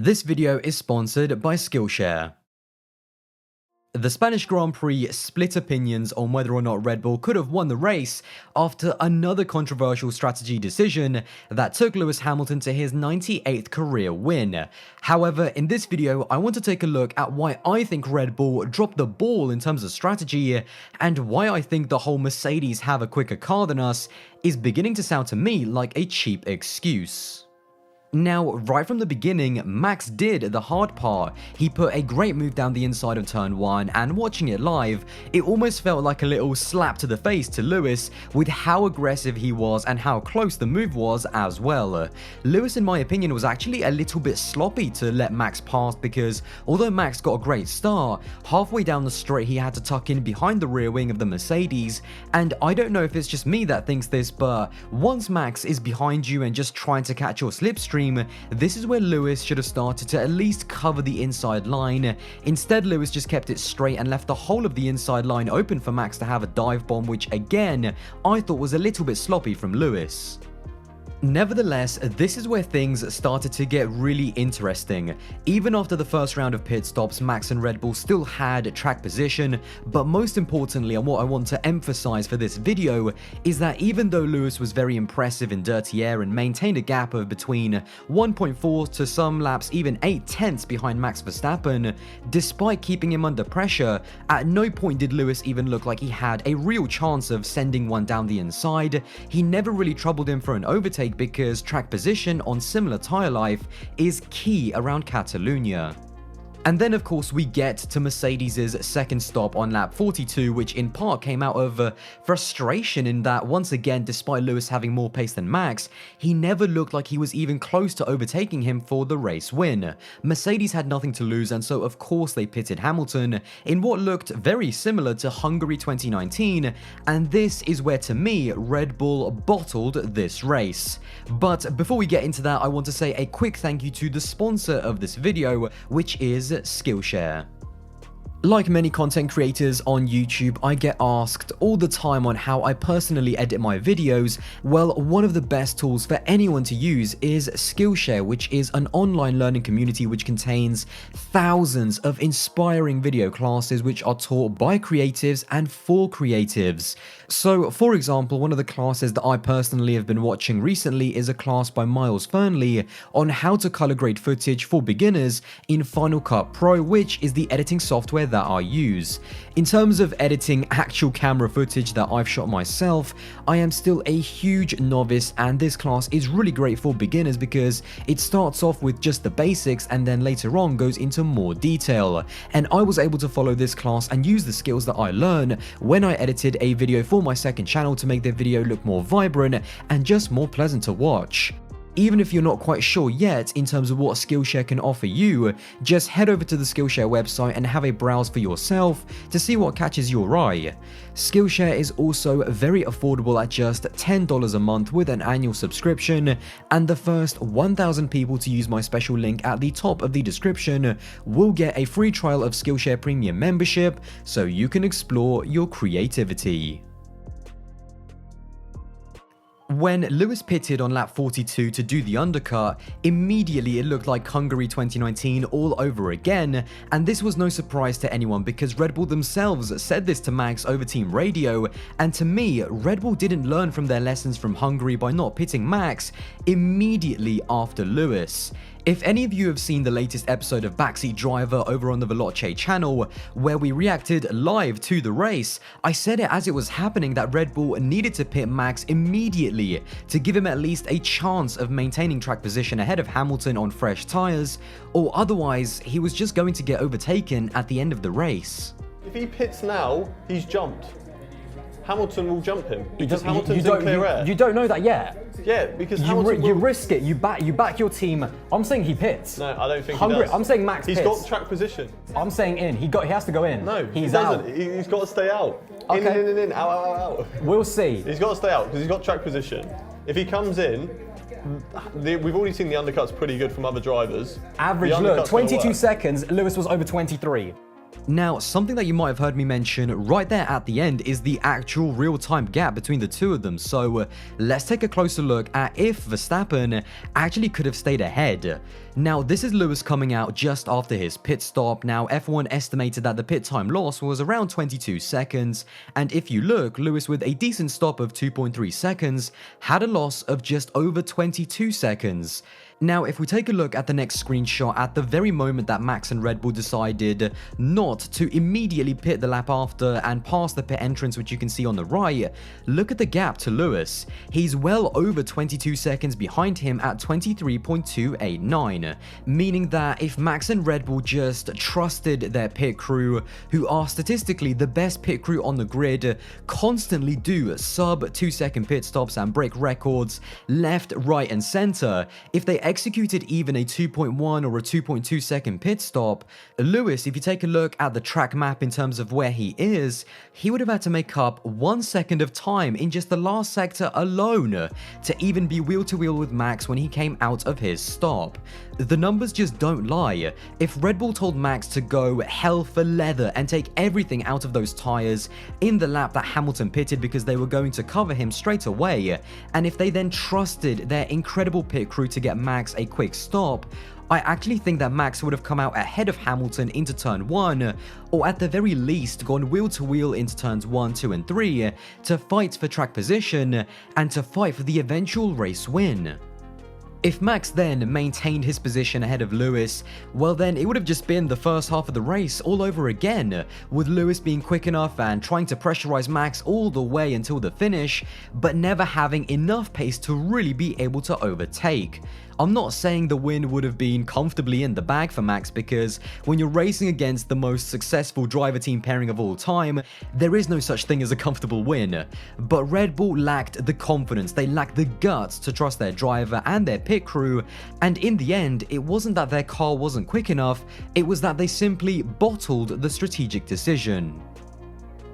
This video is sponsored by Skillshare. The Spanish Grand Prix split opinions on whether or not Red Bull could have won the race after another controversial strategy decision that took Lewis Hamilton to his 98th career win. However, in this video, I want to take a look at why I think Red Bull dropped the ball in terms of strategy, and why I think the whole Mercedes have a quicker car than us is beginning to sound to me like a cheap excuse. Now, right from the beginning, Max did the hard part. He put a great move down the inside of turn 1, and watching it live, it almost felt like a little slap to the face to Lewis with how aggressive he was and how close the move was as well. Lewis, in my opinion, was actually a little bit sloppy to let Max pass because although Max got a great start, halfway down the straight he had to tuck in behind the rear wing of the Mercedes, and I don't know if it's just me that thinks this, but once Max is behind you and just trying to catch your slipstream, this is where Lewis should have started to at least cover the inside line. Instead, Lewis just kept it straight and left the whole of the inside line open for Max to have a dive bomb, which again, I thought was a little bit sloppy from Lewis. Nevertheless, this is where things started to get really interesting. Even after the first round of pit stops, Max and Red Bull still had track position, but most importantly, and what I want to emphasize for this video, is that even though Lewis was very impressive in dirty air and maintained a gap of between 1.4 to some laps even 8 tenths behind Max Verstappen, despite keeping him under pressure, at no point did Lewis even look like he had a real chance of sending one down the inside. He never really troubled him for an overtake because track position on similar tyre life is key around Catalonia. And then of course we get to Mercedes' second stop on lap 42, which in part came out of frustration in that once again, despite Lewis having more pace than Max, he never looked like he was even close to overtaking him for the race win. Mercedes had nothing to lose, and so of course they pitted Hamilton in what looked very similar to Hungary 2019, and this is where to me Red Bull bottled this race. But before we get into that, I want to say a quick thank you to the sponsor of this video, which is Skillshare. Like many content creators on YouTube, I get asked all the time on how I personally edit my videos. Well, one of the best tools for anyone to use is Skillshare, which is an online learning community which contains thousands of inspiring video classes which are taught by creatives and for creatives. So, for example, one of the classes that I personally have been watching recently is a class by Miles Fernley on how to color grade footage for beginners in Final Cut Pro, which is the editing software that I use. In terms of editing actual camera footage that I've shot myself, I am still a huge novice, and this class is really great for beginners because it starts off with just the basics and then later on goes into more detail. And I was able to follow this class and use the skills that I learn when I edited a video for my second channel to make the video look more vibrant and just more pleasant to watch. Even if you're not quite sure yet in terms of what Skillshare can offer you, just head over to the Skillshare website and have a browse for yourself to see what catches your eye. Skillshare is also very affordable at just $10 a month with an annual subscription, and the first 1,000 people to use my special link at the top of the description will get a free trial of Skillshare Premium membership so you can explore your creativity. When Lewis pitted on lap 42 to do the undercut, immediately it looked like Hungary 2019 all over again, and this was no surprise to anyone because Red Bull themselves said this to Max over team radio, and to me, Red Bull didn't learn from their lessons from Hungary by not pitting Max immediately after Lewis. If any of you have seen the latest episode of Backseat Driver over on the Veloce channel, where we reacted live to the race, I said it as it was happening that Red Bull needed to pit Max immediately to give him at least a chance of maintaining track position ahead of Hamilton on fresh tyres, or otherwise he was just going to get overtaken at the end of the race. If he pits now, he's jumped. Hamilton will jump him because Hamilton's in clear air. You don't know that yet. Yeah, because you risk it. You back your team. I'm saying he pits. No, I don't think he does. I'm saying Max pits. He's got track position. I'm saying in. He has to go in. No, he's out. He's got to stay out. Okay. In, out. We'll see. He's got to stay out because he's got track position. If he comes in, we've already seen the undercuts pretty good from other drivers. Average look, 22 seconds. Lewis was over 23. Now, something that you might have heard me mention right there at the end is the actual real-time gap between the two of them, so let's take a closer look at if Verstappen actually could have stayed ahead. Now, this is Lewis coming out just after his pit stop. Now, F1 estimated that the pit time loss was around 22 seconds, and if you look, Lewis with a decent stop of 2.3 seconds had a loss of just over 22 seconds. Now, if we take a look at the next screenshot, at the very moment that Max and Red Bull decided not to immediately pit the lap after and pass the pit entrance, which you can see on the right, look at the gap to Lewis. He's well over 22 seconds behind him at 23.289, meaning that if Max and Red Bull just trusted their pit crew, who are statistically the best pit crew on the grid, constantly do sub 2-second pit stops and break records left, right and center, if they executed even a 2.1 or a 2.2 second pit stop, Lewis, if you take a look at the track map in terms of where he is, he would have had to make up 1 second of time in just the last sector alone to even be wheel to wheel with Max when he came out of his stop. The numbers just don't lie. If Red Bull told Max to go hell for leather and take everything out of those tires in the lap that Hamilton pitted because they were going to cover him straight away, and if they then trusted their incredible pit crew to get Max a quick stop, I actually think that Max would have come out ahead of Hamilton into turn 1, or at the very least gone wheel to wheel into turns 1, 2 and 3 to fight for track position and to fight for the eventual race win. If Max then maintained his position ahead of Lewis, well then it would have just been the first half of the race all over again, with Lewis being quick enough and trying to pressurize Max all the way until the finish, but never having enough pace to really be able to overtake. I'm not saying the win would have been comfortably in the bag for Max, because when you're racing against the most successful driver team pairing of all time, there is no such thing as a comfortable win. But Red Bull lacked the confidence, they lacked the guts to trust their driver and their pit crew, and in the end, it wasn't that their car wasn't quick enough, it was that they simply bottled the strategic decision.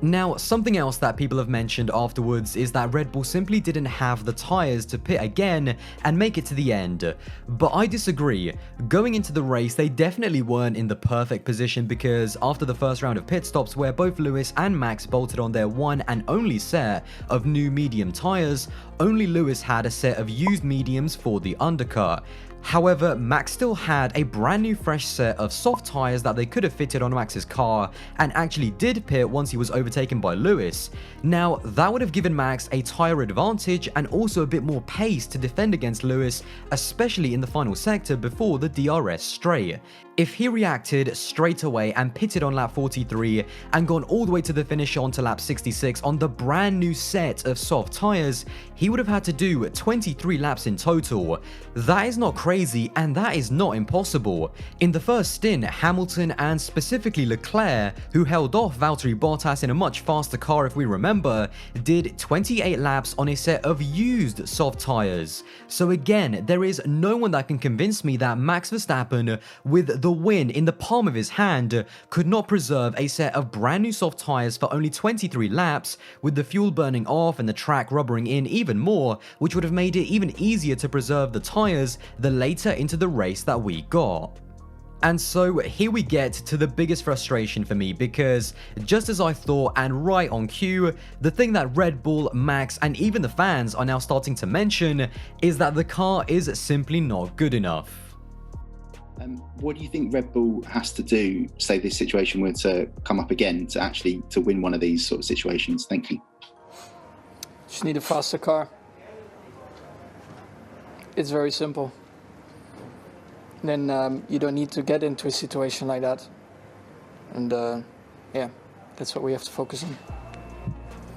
Now, something else that people have mentioned afterwards is that Red Bull simply didn't have the tyres to pit again and make it to the end, but I disagree. Going into the race, they definitely weren't in the perfect position, because after the first round of pit stops where both Lewis and Max bolted on their one and only set of new medium tyres, only Lewis had a set of used mediums for the undercut. However, Max still had a brand new fresh set of soft tyres that they could have fitted on Max's car, and actually did pit once he was overtaken by Lewis. Now, that would have given Max a tyre advantage and also a bit more pace to defend against Lewis, especially in the final sector before the DRS straight. If he reacted straight away and pitted on lap 43 and gone all the way to the finish onto lap 66 on the brand new set of soft tyres, he would have had to do 23 laps in total. That is not crazy, and that is not impossible. In the first stint, Hamilton and specifically Leclerc, who held off Valtteri Bottas in a much faster car if we remember, did 28 laps on a set of used soft tyres. So again, there is no one that can convince me that Max Verstappen, with the win in the palm of his hand, could not preserve a set of brand new soft tyres for only 23 laps, with the fuel burning off and the track rubbering in even more, which would have made it even easier to preserve the tyres the later into the race that we got. And so here we get to the biggest frustration for me, because just as I thought and right on cue, the thing that Red Bull, Max and even the fans are now starting to mention is that the car is simply not good enough. What do you think Red Bull has to do, say this situation were to come up again, to win one of these sort of situations? Thank you. Just need a faster car. It's very simple. Then you don't need to get into a situation like that. And yeah, that's what we have to focus on.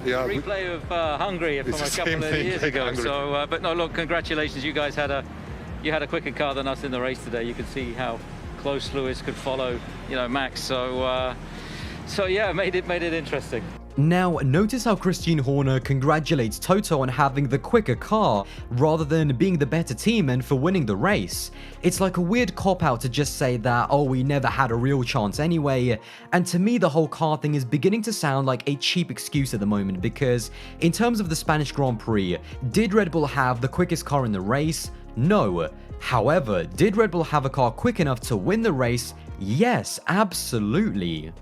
Yeah, replay of Hungary from a couple of years ago. So, but no, look, congratulations, you guys had a quicker car than us in the race today. You could see how close Lewis could follow, Max. So yeah, made it interesting. Now, notice how Christian Horner congratulates Toto on having the quicker car, rather than being the better team and for winning the race. It's like a weird cop-out to just say that, oh, we never had a real chance anyway, and to me the whole car thing is beginning to sound like a cheap excuse at the moment, because in terms of the Spanish Grand Prix, did Red Bull have the quickest car in the race? No. However, did Red Bull have a car quick enough to win the race? Yes, absolutely.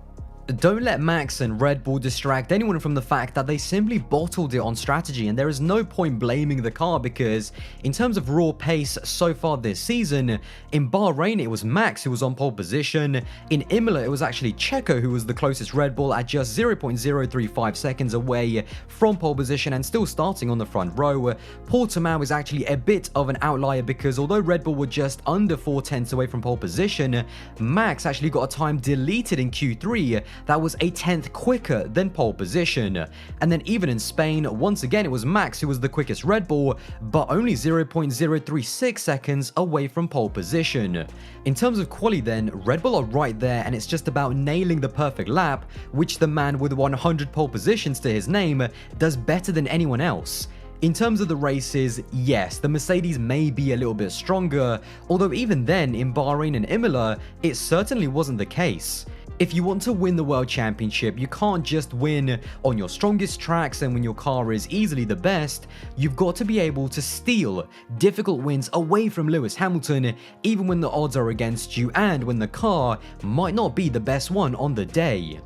Don't let Max and Red Bull distract anyone from the fact that they simply bottled it on strategy, and there is no point blaming the car because in terms of raw pace so far this season, in Bahrain it was Max who was on pole position, in Imola it was actually Checo who was the closest Red Bull at just 0.035 seconds away from pole position and still starting on the front row. Portimao is actually a bit of an outlier because although Red Bull were just under 4/10 away from pole position, Max actually got a time deleted in Q3 that was a 10th quicker than pole position. And then even in Spain, once again it was Max who was the quickest Red Bull, but only 0.036 seconds away from pole position. In terms of quali then, Red Bull are right there and it's just about nailing the perfect lap, which the man with 100 pole positions to his name does better than anyone else. In terms of the races, yes, the Mercedes may be a little bit stronger, although even then in Bahrain and Imola, it certainly wasn't the case. If you want to win the World Championship, you can't just win on your strongest tracks and when your car is easily the best. You've got to be able to steal difficult wins away from Lewis Hamilton, even when the odds are against you and when the car might not be the best one on the day.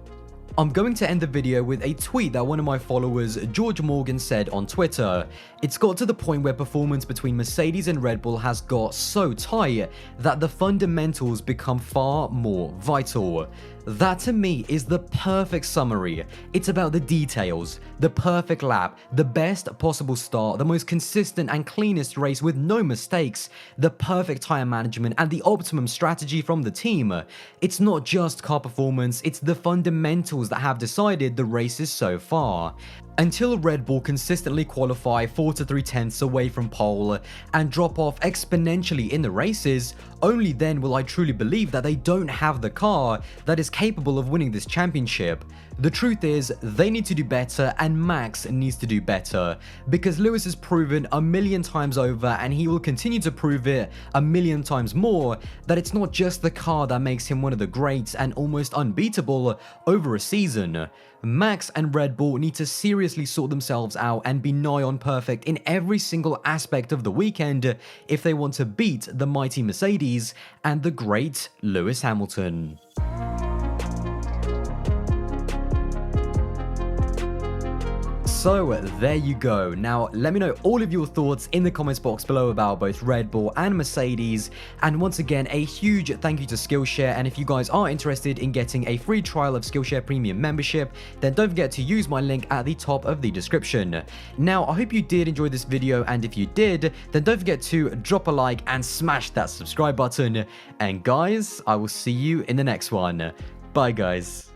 I'm going to end the video with a tweet that one of my followers, George Morgan, said on Twitter. It's got to the point where performance between Mercedes and Red Bull has got so tight that the fundamentals become far more vital. That to me is the perfect summary. It's about the details, the perfect lap, the best possible start, the most consistent and cleanest race with no mistakes, the perfect tire management and the optimum strategy from the team. It's not just car performance, it's the fundamentals that have decided the races so far. Until Red Bull consistently qualify 4 to 3/10 away from pole and drop off exponentially in the races, only then will I truly believe that they don't have the car that is capable of winning this championship. The truth is, they need to do better and Max needs to do better, because Lewis has proven a million times over and he will continue to prove it a million times more that it's not just the car that makes him one of the greats and almost unbeatable over a season. Max and Red Bull need to seriously sort themselves out and be nigh on perfect in every single aspect of the weekend if they want to beat the mighty Mercedes and the great Lewis Hamilton. So there you go. Now let me know all of your thoughts in the comments box below about both Red Bull and Mercedes, and once again a huge thank you to Skillshare, and if you guys are interested in getting a free trial of Skillshare Premium membership, then don't forget to use my link at the top of the description. Now I hope you did enjoy this video, and if you did, then don't forget to drop a like and smash that subscribe button, and guys, I will see you in the next one. Bye guys.